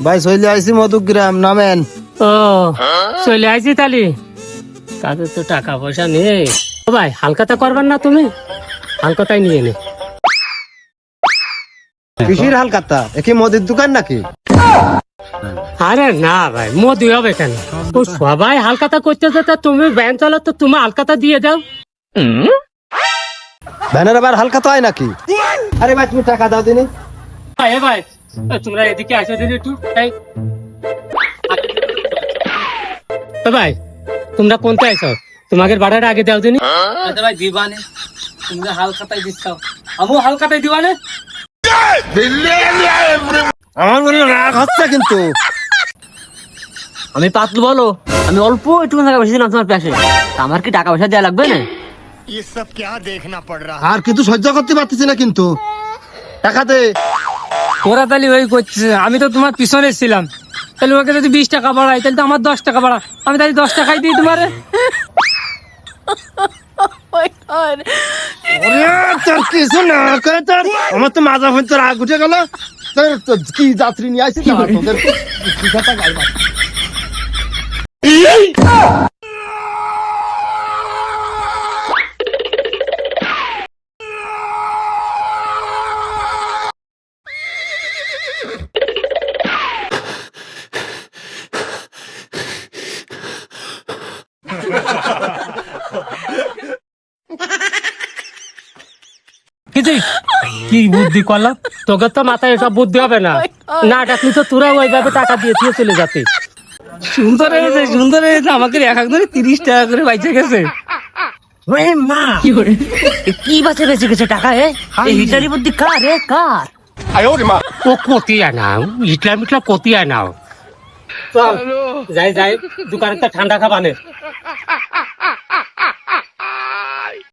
ভাই চলে আইছি মধুগ্রাম, নামেন। ও চলে আইছি তালি, তাদের তো টাকা পয়সা নেই। ও ভাই হালকাতা করবার না, তুমি হালকাতাই নিয়ে নে। কিসির হালকাতা? একে মদের দোকান নাকি? আরে না ভাই, মোদি হবে কেন? ও সবাই হালকাতা করতেছে, তা তুমি ভ্যান চালাও তো তুমি হালকাতা দিয়ে দাও। ভ্যানের আবার হালকাতা হয় নাকি? আরে ভাই তুমি টাকা দাও দিনি। ভাই এ ভাই, তোমরা এদিকে আসো দিদি একটু। এই তো ভাই তোমরা কোনটা আইছো? তোমাদের ভাড়াটা আগে দাও দিনি। আচ্ছা ভাই দিবানে, তোমরা হালকাতাই দিচ্ছাও, আমিও হালকাতাই দিবানে। আমার মনে রাগ হচ্ছে কিন্তু। আমি পাতলু, বলো আমি অল্প একটু টাকা পয়সা দিলাম তোমার পাশে, আমার কি টাকা পয়সা দেওয়া লাগবে না? ये सब क्या देखना पड़ रहा है। আর কিন্তু সহ্য করতে পারতেছি না কিন্তু। টাকা দে। ওরা তাহলে ওই করছে, আমি তো তোমার পিছনে ছিলাম, তাহলে ওকে যদি 20 টাকা বাড়াই তাহলে তো আমার 10 টাকা বাড়া, আমি তাহলে 10 টাকাই দিই তোমারে। ওরে তোর কিছু না করে তোর আমার তো মাজা হইতে রাগ উঠে গেল। তোর কি যাত্রী নিয়ে আইছিস না তোদের কথা গাইবা। কি বুদ্ধি করলাম? তোকে তো মাথায় এসব বুদ্ধি হবে না, না ডাকলি তো তোরা ওইভাবে টাকা দিয়ে দিয়ে চলে যাতে। সুন্দর হয়েছে, সুন্দর হয়েছে, আমাকে এক ধরে 30 টাকা করে বাইচে গেছে। কি বাঁচে বেঁচে গেছে টাকা? এই হিটারি বুদ্ধি কার রে, কার? ও কতিয়া নাও, ইটলা মিটলা কতিয়া নাও। চল যাই যাই, দোকানে ঠান্ডা খাবানে।